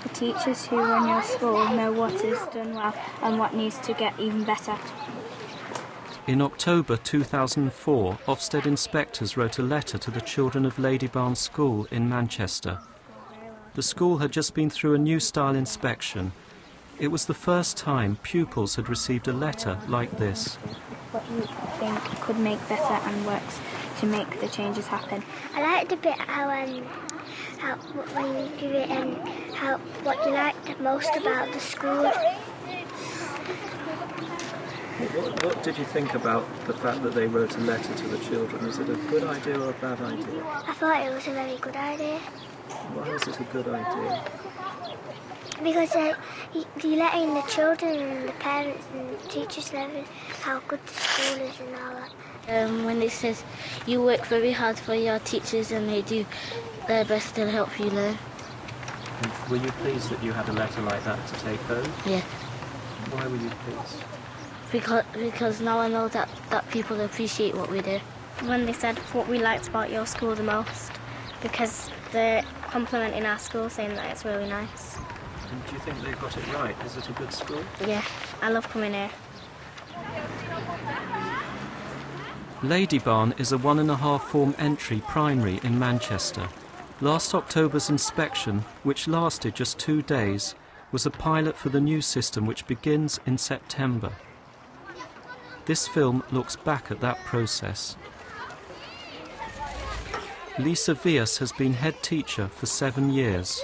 The teachers who run your school know what is done well and what needs to get even better. In October 2004, Ofsted inspectors wrote a letter to the children of Lady Barnes School in Manchester. The school had just been through a new style inspection. It was the first time pupils had received a letter like this. What you think could make better and works to make the changes happen. I liked a bit how when you do it and what you liked most about the school. What did you think about the fact that they wrote a letter to the children? Was it a good idea or a bad idea? I thought it was a very good idea. Why was it a good idea? Because you're letting the children and the parents and the teachers know how good the school is and all that. When it says you work very hard for your teachers and they do their best to help you learn. And were you pleased that you had a letter like that to take home? Yeah. Why were you pleased? Because now I know that people appreciate what we do. When they said what we liked about your school the most, because they're complimenting our school, saying that it's really nice. And do you think they got it right? Is it a good school? Yeah, I love coming here. Lady Barn is a 1.5 form entry primary in Manchester. Last October's inspection, which lasted just 2 days, was a pilot for the new system which begins in September. This film looks back at that process. Lisa Vias has been head teacher for 7 years.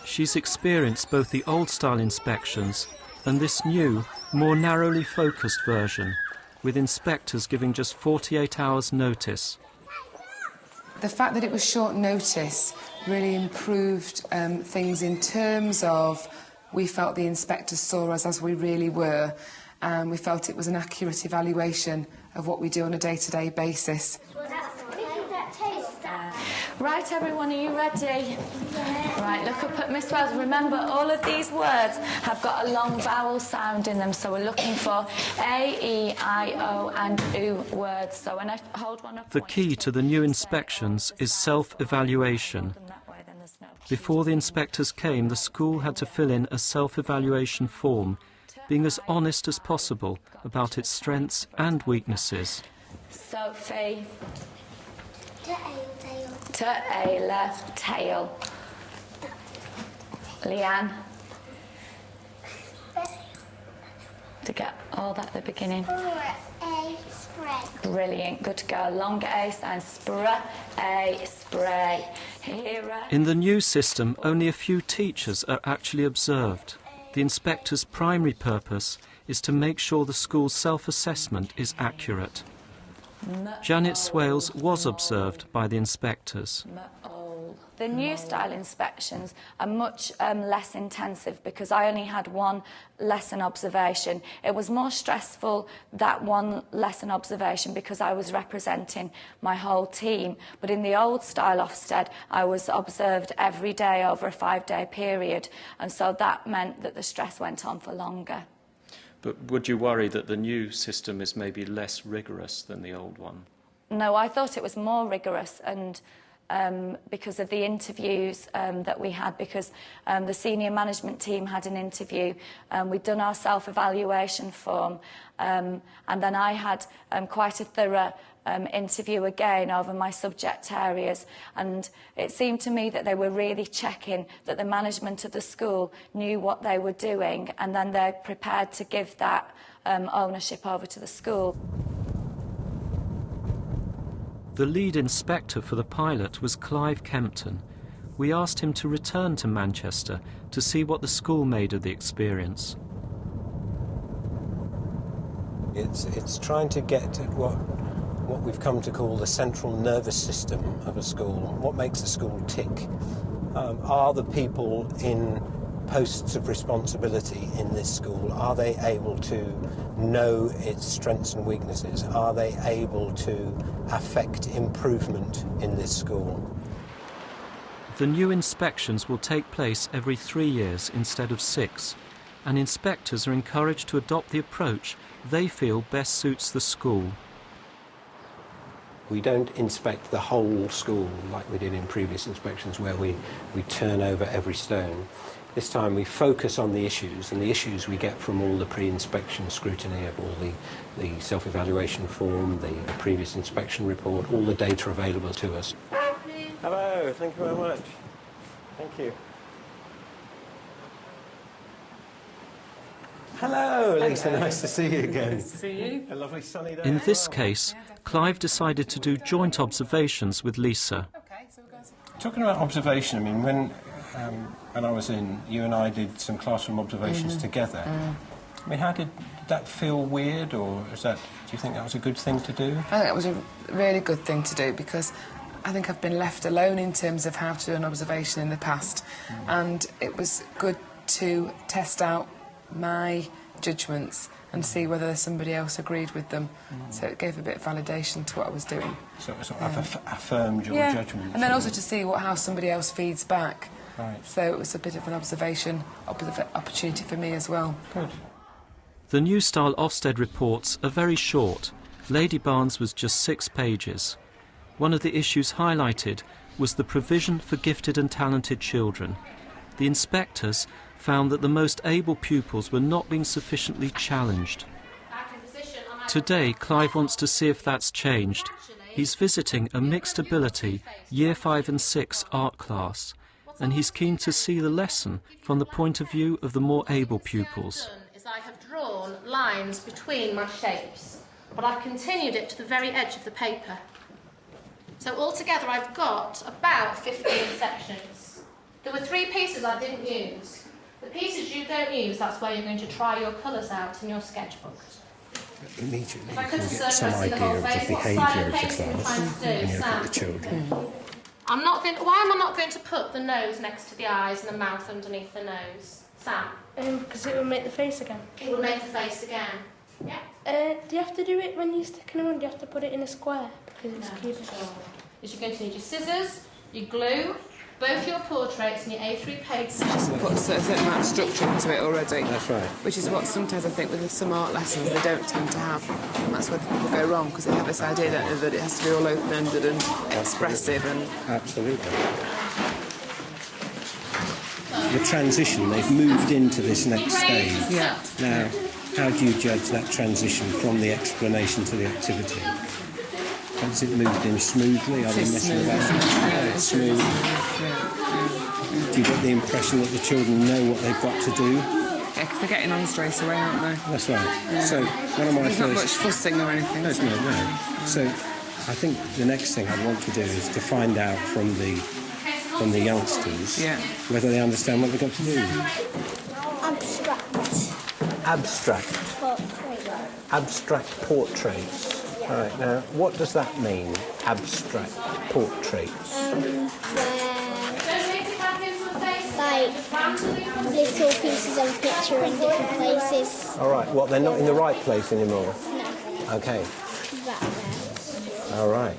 She's experienced both the old-style inspections and this new, more narrowly focused version, with inspectors giving just 48 hours notice. The fact that it was short notice really improved things in terms of we felt the inspectors saw us as we really were, and we felt it was an accurate evaluation of what we do on a day-to-day basis. Right, everyone, are you ready? Yeah. Right, look up at Miss Wells. Remember, all of these words have got a long vowel sound in them, so we're looking for A, E, I, O and U words. So when I hold one up... The key to the new inspections is self-evaluation. Before the inspectors came, the school had to fill in a self-evaluation form, being as honest as possible about its strengths and weaknesses. Sophie. Taylor, tail. Leanne. To get all that at the beginning. A spray. Brilliant, good to go. Longer A sound. Spray, spray. Hera. In the new system, only a few teachers are actually observed. The inspector's primary purpose is to make sure the school's self-assessment is accurate. Janet Swales was observed by the inspectors. The new style inspections are much less intensive because I only had one lesson observation. It was more stressful, that one lesson observation, because I was representing my whole team. But in the old style Ofsted, I was observed every day over a 5-day period, and so that meant that the stress went on for longer. But would you worry that the new system is maybe less rigorous than the old one? No, I thought it was more rigorous, and because of the interviews that we had, because the senior management team had an interview, we'd done our self-evaluation form, and then I had quite a thorough interview again over my subject areas, and it seemed to me that they were really checking that the management of the school knew what they were doing, and then they're prepared to give that ownership over to the school. The lead inspector for the pilot was Clive Kempton. We asked him to return to Manchester to see what the school made of the experience. It's trying to get at what we've come to call the central nervous system of a school. What makes a school tick? Are the people in posts of responsibility in this school, are they able to know its strengths and weaknesses? Are they able to affect improvement in this school? The new inspections will take place every 3 years instead of 6. and inspectors are encouraged to adopt the approach they feel best suits the school. We don't inspect the whole school like we did in previous inspections where we turn over every stone. This time we focus on the issues, and the issues we get from all the pre-inspection scrutiny of all the self-evaluation form, the previous inspection report, all the data available to us. Hello, thank you very much. Thank you. Hello, Lisa, nice to see you again. Nice to see you. A lovely sunny day. In this case, Clive decided to do joint observations with Lisa. Talking about observation, I mean, when I was in, you and I did some classroom observations together. I mean, how did that feel weird, or do you think that was a good thing to do? I think it was a really good thing to do because I think I've been left alone in terms of how to do an observation in the past, and it was good to test out my judgments and see whether somebody else agreed with them. So it gave a bit of validation to what I was doing. So it sort of affirmed your judgment. And then also to see how somebody else feeds back. Right. So it was a bit of an opportunity for me as well. Good. The new style Ofsted reports are very short. Lady Barnes was just 6 pages. One of the issues highlighted was the provision for gifted and talented children. The inspectors found that the most able pupils were not being sufficiently challenged. Today, Clive wants to see if that's changed. He's visiting a mixed ability Year 5 and 6 art class, and he's keen to see the lesson from the point of view of the more able pupils. I have drawn lines between my shapes, but I've continued it to the very edge of the paper. So altogether I've got about 15 sections. There were 3 pieces I didn't use. The pieces you don't use, that's where you're going to try your colours out in your sketchbook. Immediately If I you could can just get some see the idea whole of the face, what behaviour style of the painting you're class trying to do, when you look Sam? at the children. Why am I not going to put the nose next to the eyes and the mouth underneath the nose? Sam? Because it will make the face again. It will make the face again. Yeah. Do you have to do it when you're sticking them on? Do you have to put it in a square? Because it's cubic. Sure. You're going to need your scissors, your glue, both your portraits and your A3 pages. Just put a certain amount of structure into it already. That's right. Which is what sometimes I think with some art lessons they don't tend to have. And that's where people go wrong, because they have this idea, don't they, that it has to be all open-ended and expressive. And Absolutely. The transition, they've moved into this next stage. Yeah. Now, how do you judge that transition from the explanation to the activity? Has it moved in smoothly? Are they messing about? Yeah, it's smooth. Do you get the impression that the children know what they've got to do? Yeah, because they're getting on straight away, aren't they? That's right. Yeah. So one of my There's not much fussing or anything. No. So I think the next thing I'd want to do is to find out from the youngsters whether they understand what they've got to do. Abstract portraits. All right, now, what does that mean, abstract portraits? Like little pieces of a picture in different places. All right, well, they're not in the right place anymore? No. OK. That there. All right.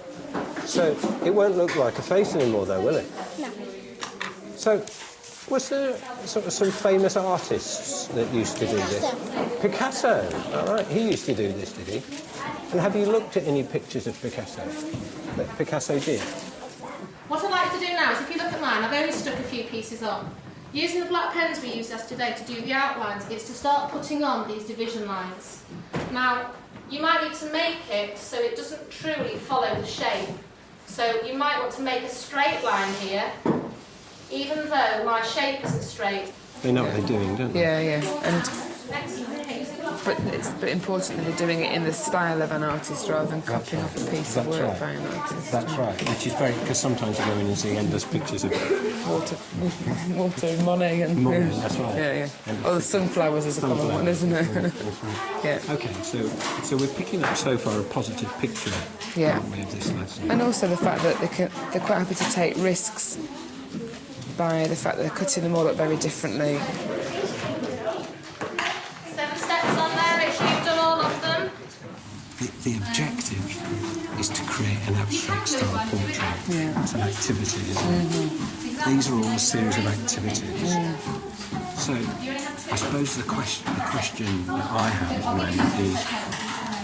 So it won't look like a face anymore, though, will it? No. So was there sort of some famous artists that used to do this? Picasso. All right, he used to do this, did he? And have you looked at any pictures of Picasso that Picasso did? What I'd like to do now is, if you look at mine, I've only stuck a few pieces on. Using the black pens we used yesterday to do the outlines, it's to start putting on these division lines. Now, you might need to make it so it doesn't truly follow the shape. So you might want to make a straight line here, even though my shape isn't straight. They know what they're doing, don't they? Yeah. But it's important that they're doing it in the style of an artist rather than copying off a piece of work by an artist. That's right, which is very... Because sometimes you go in and see endless pictures of... Walter, Monet and... Monet, that's right. Yeah. Or the sunflowers is a common one, isn't it? Yeah. OK, so we're picking up so far a positive picture of this lesson. And also the fact that they're quite happy to take risks by the fact that they're cutting them all up very differently. 7 steps on there, make sure you've done all of them. The objective is to create an abstract style portrait. Yeah. It's an activity, isn't it? These are all a series of activities. So I suppose the question that I have, Amanda, is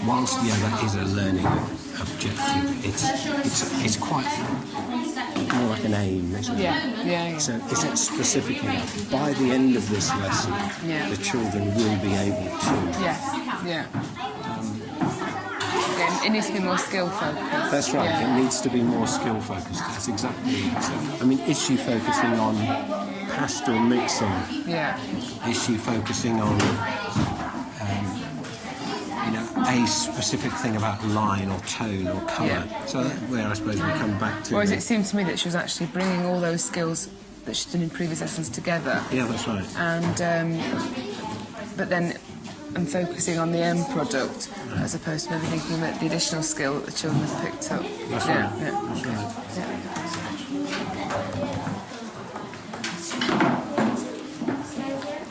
whilst that is a learning objective, it's quite more like an aim, isn't it? Yeah. So is it specific enough? By the end of this lesson, the children will be able to. Yeah. It needs to be more skill focused. That's right. It needs to be more skill focused. That's exactly it. So, I mean, is she focusing on pastel mixing? Yeah. Is she focusing on, a specific thing about line or tone or colour? Yeah. So that's where I suppose we come back to. Whereas it seemed to me that she was actually bringing all those skills that she'd done in previous lessons together. Yeah, that's right. And but then I'm focusing on the end product as opposed to maybe thinking about the additional skill that the children have picked up. That's right. That's right.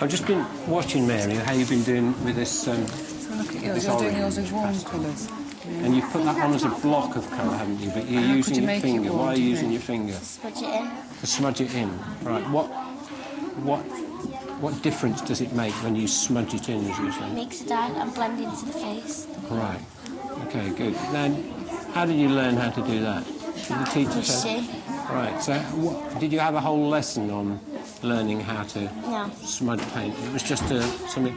I've just been watching, Mary, how you've been doing with this. So look at yours. You're doing yours with warm colours. And you've put that on as a block of colour, haven't you? But you're using your finger. Why are you using your finger? Smudge it in. To smudge it in. Right. What difference does it make when you smudge it in, as you say? Makes it dark and blend into the face. Right. Okay, good. Then, how did you learn how to do that? Did the teacher say? Right. So, did you have a whole lesson on learning how to smudge paint? It was just something.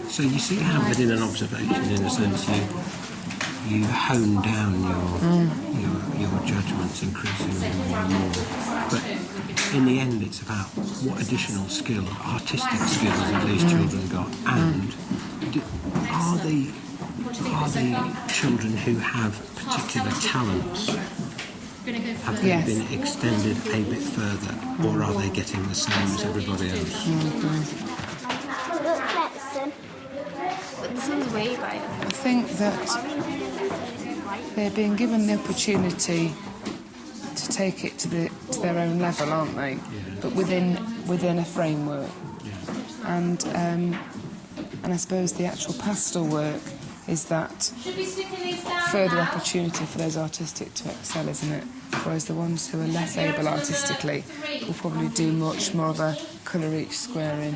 So you see how within an observation, in a sense, you hone down your judgments increasingly more and more. But in the end, it's about what additional skill, artistic skills have these children got, and are the children who have particular talents, have they been extended a bit further, or are they getting the same as everybody else? This one's way brighter. I think that they're being given the opportunity to take it to their own level, aren't they? Yeah. But within a framework. Yeah. And I suppose the actual pastel work is that further opportunity for those artistic to excel, isn't it? Whereas the ones who are less able artistically will probably do much more of a colour each square in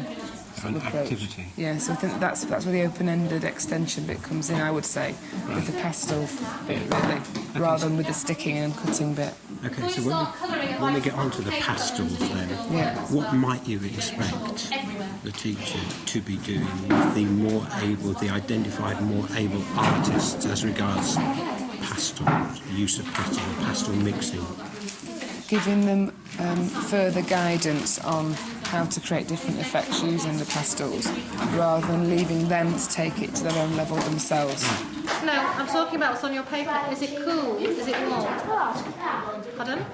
An approach. activity. Yeah, so I think that's where the open-ended extension bit comes in, I would say, with the pastel bit, really, rather than with the sticking and cutting bit. Okay, so when we get onto the pastels then, what might you expect the teacher to be doing with the identified more able artists as regards pastels, use of pastel mixing? Giving them further guidance on how to create different effects using the pastels, rather than leaving them to take it to their own level themselves. No, I'm talking about what's on your paper. Is it cool? Is it warm? Pardon?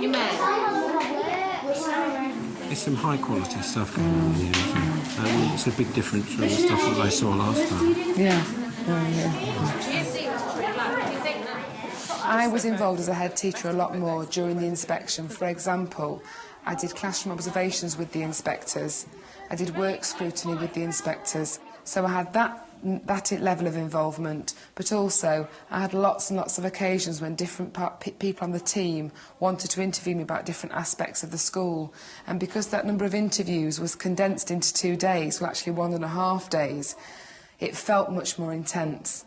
You may. There's some high quality stuff going on here, isn't it? It's a big difference from the stuff that I saw last time. Yeah. I was involved as a head teacher a lot more during the inspection. For example, I did classroom observations with the inspectors. I did work scrutiny with the inspectors. So I had that level of involvement, but also I had lots and lots of occasions when different people on the team wanted to interview me about different aspects of the school. And because that number of interviews was condensed into 2 days, well actually 1.5 days, it felt much more intense.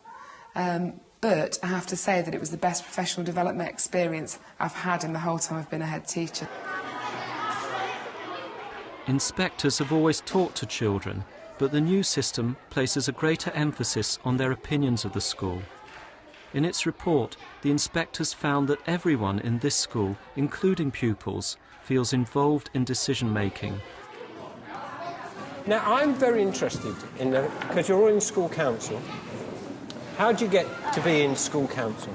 But I have to say that it was the best professional development experience I've had in the whole time I've been a head teacher. Inspectors have always talked to children, but the new system places a greater emphasis on their opinions of the school. In its report, the inspectors found that everyone in this school, including pupils, feels involved in decision-making. Now, I'm very interested in because you're all in school council. How do you get to be in school council?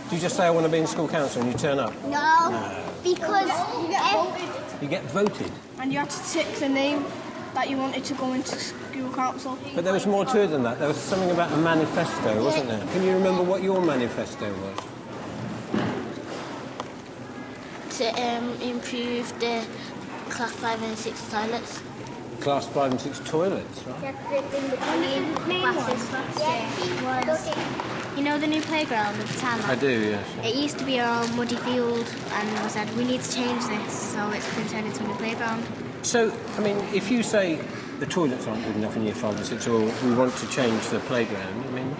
Do you just say, I want to be in school council, and you turn up? No, because you get voted. You get voted? And you had to tick the name that you wanted to go into school council. But there was more to it than that. There was something about a manifesto, wasn't there? Can you remember what your manifesto was? To improve the class 5 and 6 toilets. Class 5 and 6 toilets, right? You know the new playground at the time? I do, yes. It used to be a muddy field, and we said we need to change this, so it's been turned into a new playground. So, I mean, if you say the toilets aren't good enough in year 5 and 6, or we want to change the playground, I mean,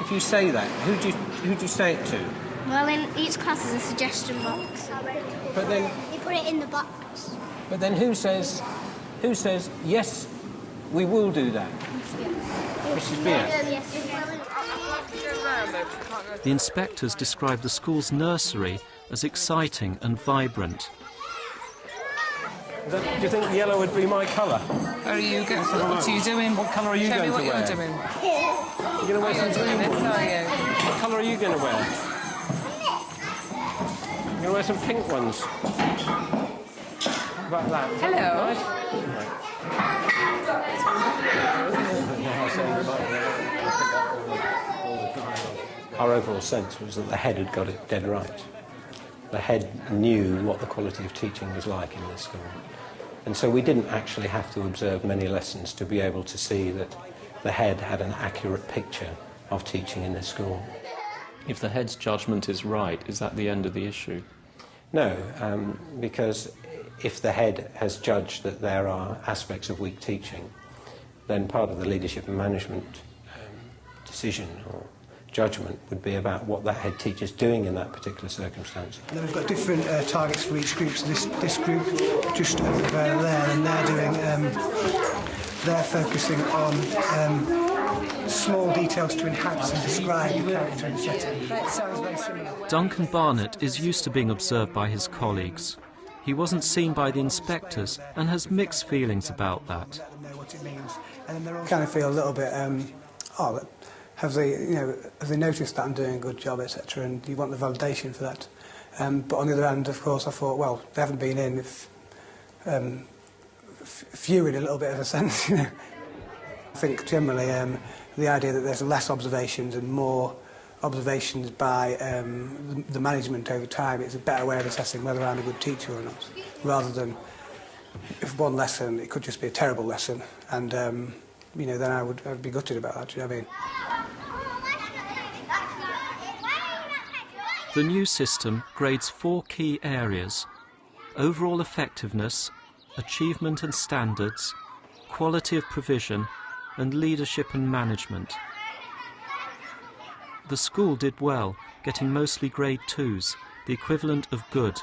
if you say that, who do you say it to? Well, in each class is a suggestion box. But then, You put it in the box. but then who says, yes, we will do that? Mrs. Beer. The inspectors described the school's nursery as exciting and vibrant. Do you think yellow would be my colour? What are you going? What are you doing? What colour are you Show going me what to wear? you're doing. You're going to wear some green ones? Are you? What colour are you going to wear? You're going to wear some pink ones. How about that? Is that Hello. nice? Our overall sense was that the head had got it dead right. The head knew what the quality of teaching was like in this school. And so we didn't actually have to observe many lessons to be able to see that the head had an accurate picture of teaching in this school. If the head's judgment is right, is that the end of the issue? No, because if the head has judged that there are aspects of weak teaching, then part of the leadership and management decision or judgment would be about what that head teacher's doing in that particular circumstance. And then we've got different targets for each group. So this group just over there, and they're doing, they're focusing on small details to enhance and describe the character and setting. It sounds very similar. Duncan Barnett is used to being observed by his colleagues. He wasn't seen by the inspectors and has mixed feelings about that. Let them know what it means, and then they're all kind of feel a little bit, have they noticed that I'm doing a good job, etc. And you want the validation for that. But on the other hand, of course, I thought, well, they haven't been in, few in a little bit of a sense. I think generally the idea that there's less observations and more observations by the management over time is a better way of assessing whether I'm a good teacher or not, rather than if one lesson, it could just be a terrible lesson, and then I'd be gutted about that, do you know what I mean? The new system grades 4 key areas: overall effectiveness, achievement and standards, quality of provision, and leadership and management. The school did well, getting mostly grade 2s, the equivalent of good.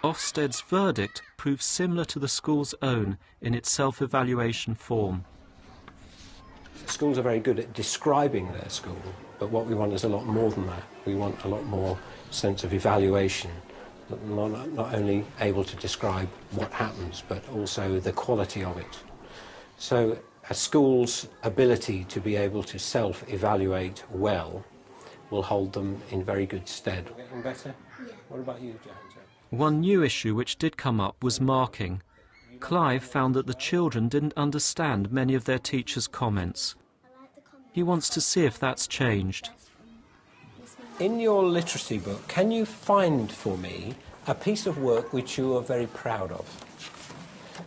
Ofsted's verdict proves similar to the school's own in its self-evaluation form. Schools are very good at describing their school, but what we want is a lot more than that. We want a lot more sense of evaluation, not only able to describe what happens, but also the quality of it. So a school's ability to be able to self-evaluate well will hold them in very good stead. Getting better? Yeah. What about you, Johannes? One new issue which did come up was marking. Clive found that the children didn't understand many of their teachers' comments. He wants to see if that's changed. In your literacy book, can you find for me a piece of work which you are very proud of?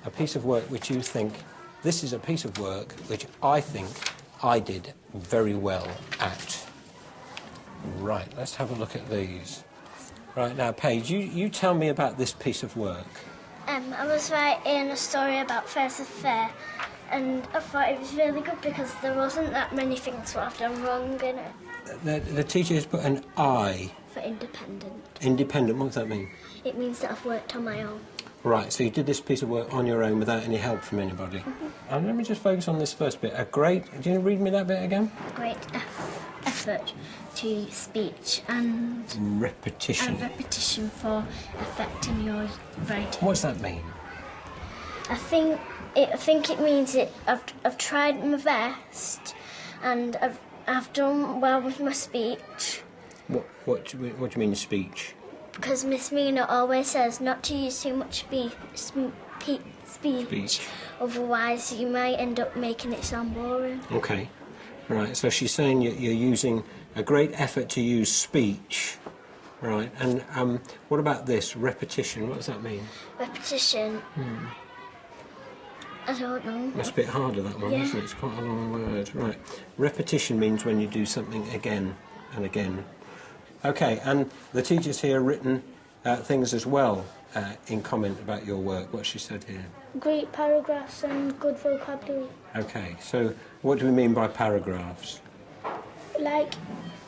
A piece of work which you think, this is a piece of work which I think I did very well at. Right, let's have a look at these. Right, now, Paige, you tell me about this piece of work. I was writing a story about Fairs Fair, and I thought it was really good because there wasn't that many things what I've done wrong in it. The teacher has put an I. For independent. Independent, what does that mean? It means that I've worked on my own. Right, so you did this piece of work on your own without any help from anybody. Mm-hmm. Let me just focus on this first bit. Do you read me that bit again? A great effort to speech and repetition. And repetition for effect in your writing. What does that mean? I think it means I've tried my best, and I've done well with my speech. What do you mean speech? Because Miss Mina always says not to use too much speech. Otherwise you might end up making it sound boring. Okay. Right, so she's saying you're using a great effort to use speech, right? And what about this, repetition? What does that mean? Repetition. I don't know. It's a bit harder, that one, isn't it? It's quite a long word. Right. Repetition means when you do something again and again. OK, and the teacher's here written things as well in comment about your work. What she said here. Great paragraphs and good vocabulary. OK, so what do we mean by paragraphs? Like,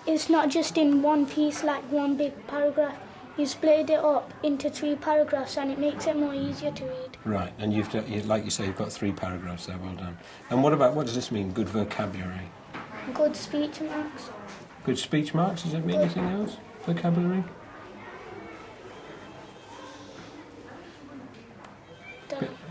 it's not just in one piece, like one big paragraph. You split it up into 3 paragraphs and it makes it more easier to read. Right, and like you say, you've got 3 paragraphs there, well done. And what does this mean, good vocabulary? Good speech marks. Good speech marks, does it mean anything else? Vocabulary?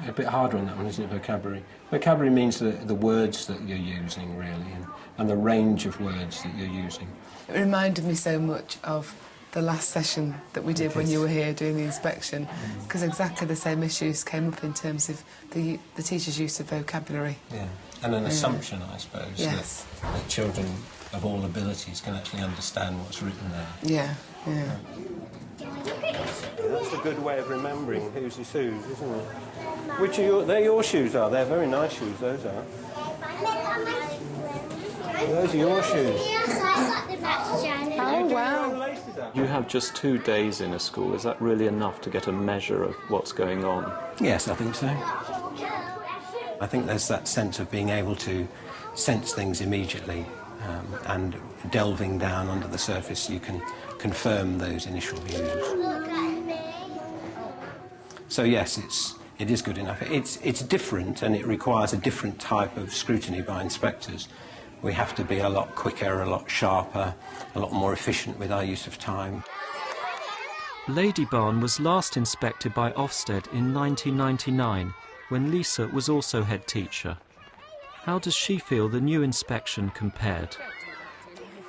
A bit harder on that one, isn't it, vocabulary? Vocabulary means the words that you're using, really, and the range of words that you're using. It reminded me so much of the last session that we did when you were here doing the inspection, because exactly the same issues came up in terms of the teacher's use of vocabulary. Yeah, and an assumption, I suppose, yes, that children of all abilities can actually understand what's written there. Yeah, yeah. That's a good way of remembering whose is whose, isn't it? They're your shoes, are they? They're very nice shoes, those are. Those are your shoes. Oh, wow. You have just 2 days in a school. Is that really enough to get a measure of what's going on? Yes, I think so. I think there's that sense of being able to sense things immediately, and delving down under the surface you can confirm those initial views. So yes, it is good enough. It's different, and it requires a different type of scrutiny by inspectors. We have to be a lot quicker, a lot sharper, a lot more efficient with our use of time. Lady Barn was last inspected by Ofsted in 1999, when Lisa was also head teacher. How does she feel the new inspection compared?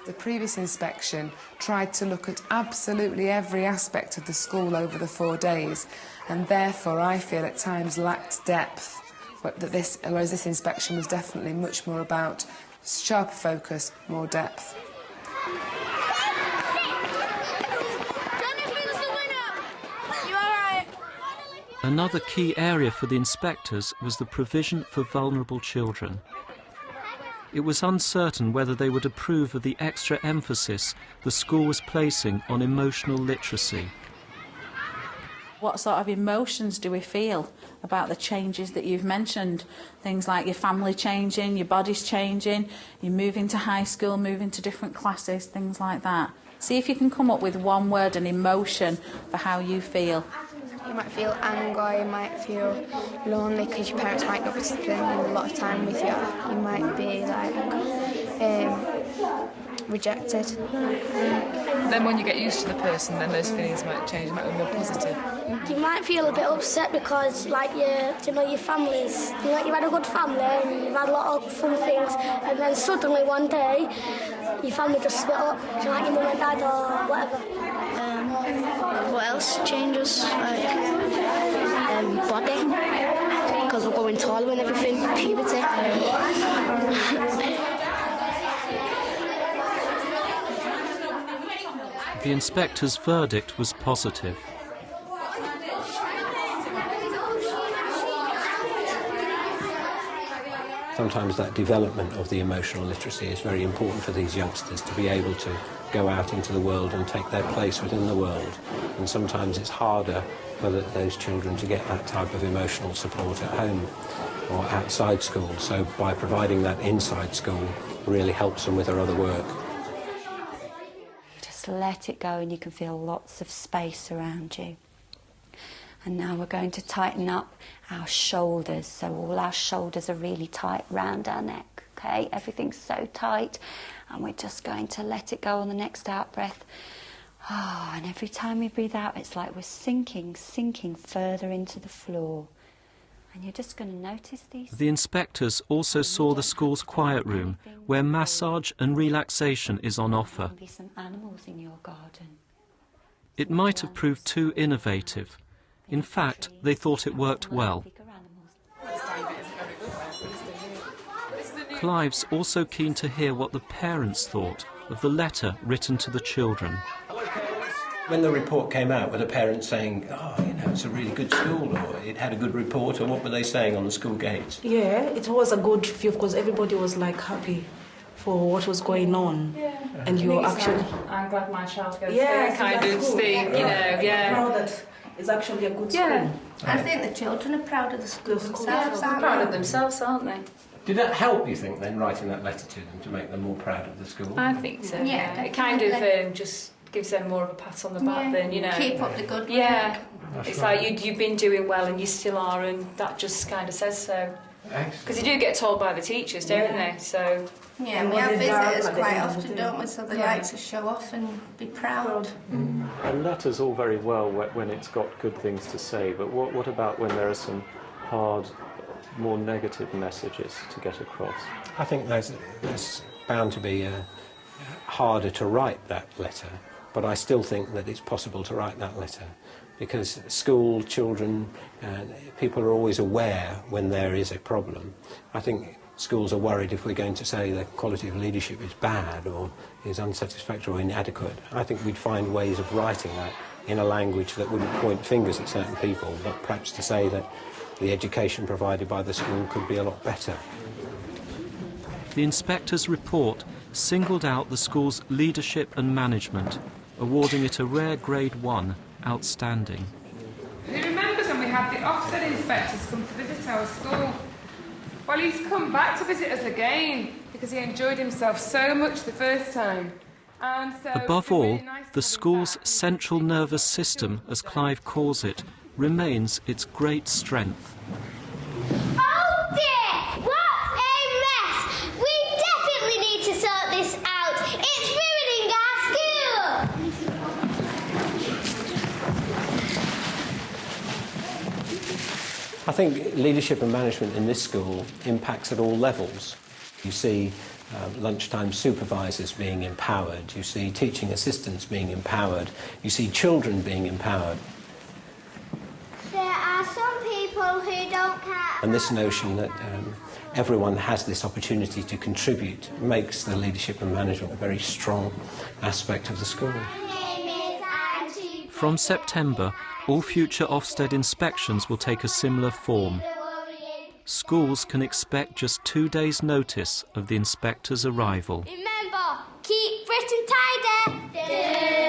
The previous inspection tried to look at absolutely every aspect of the school over the 4 days, and therefore I feel at times lacked depth, whereas this inspection was definitely much more about sharper focus, more depth. Another key area for the inspectors was the provision for vulnerable children. It was uncertain whether they would approve of the extra emphasis the school was placing on emotional literacy. What sort of emotions do we feel about the changes that you've mentioned? Things like your family changing, your body's changing, you're moving to high school, moving to different classes, things like that. See if you can come up with one word, an emotion, for how you feel. You might feel anger, you might feel lonely because your parents might not be spending a lot of time with you. You might be like rejected. Then when you get used to the person, then those feelings might change, might be more positive. You might feel a bit upset because, like, your family's, you've had a good family and you've had a lot of fun things, and then suddenly one day your family just split up, like your mum and dad or whatever. What else changes? Like body, because we're going taller and everything, puberty. The inspector's verdict was positive. Sometimes that development of the emotional literacy is very important for these youngsters to be able to go out into the world and take their place within the world. And sometimes it's harder for those children to get that type of emotional support at home or outside school. So by providing that inside school really helps them with their other work. Just let it go and you can feel lots of space around you. And now we're going to tighten up our shoulders, so all our shoulders are really tight round our neck, okay? Everything's so tight, and we're just going to let it go on the next out-breath. Oh, and every time we breathe out, it's like we're sinking further into the floor. And you're just going to notice these. The inspectors also saw the school's quiet room, where massage and relaxation is on offer. There be some animals in your garden. It might have proved too innovative. In fact, they thought it worked well. Clive's also keen to hear what the parents thought of the letter written to the children. Hello, parents. When the report came out, were the parents saying, oh, you know, it's a really good school, or it had a good report, or what were they saying on the school gates? Yeah, it was a good feel because everybody was like happy for what was going on. Yeah. And you actually... I'm glad my child goes yeah, there kind of thing, you know, yeah. I'm proud that it's actually a good school. Yeah. I think the children are proud of the school themselves, They're aren't proud they? of themselves, aren't they? Did that help, you think, then, writing that letter to them to make them more proud of the school? I think so, Yeah, It kind of definitely. just gives them more of a pat on the back than, you know. Keep up the good work. Yeah. That's It's right. like you've been doing well and you still are, and that just kind of says so. Because you do get told by the teachers, don't they? So. Yeah, and we have visitors quite often, don't we? So they like to show off and be proud. A letter's all very well when it's got good things to say, but what about when there are some hard, more negative messages to get across? I think there's bound to be harder to write that letter, but I still think that it's possible to write that letter, because school, children, people are always aware when there is a problem. I think schools are worried if we're going to say the quality of leadership is bad or is unsatisfactory or inadequate. I think we'd find ways of writing that in a language that wouldn't point fingers at certain people, but perhaps to say that the education provided by the school could be a lot better. The inspector's report singled out the school's leadership and management, awarding it a rare Grade 1 outstanding. Who remembers when we had the Ofsted inspectors come to visit our school? Well, he's come back to visit us again because he enjoyed himself so much the first time. And so Above all, the school's central nervous system, as Clive calls it, remains its great strength. Oh dear! What a mess! We definitely need to sort this out. It's ruining our school. I think leadership and management in this school impacts at all levels. You see lunchtime supervisors being empowered, you see teaching assistants being empowered, you see children being empowered. There are some people who don't care. And this notion that everyone has this opportunity to contribute makes the leadership and management a very strong aspect of the school. From September, all future Ofsted inspections will take a similar form. Schools can expect just 2 days' notice of the inspector's arrival. Remember, keep Britain tidy.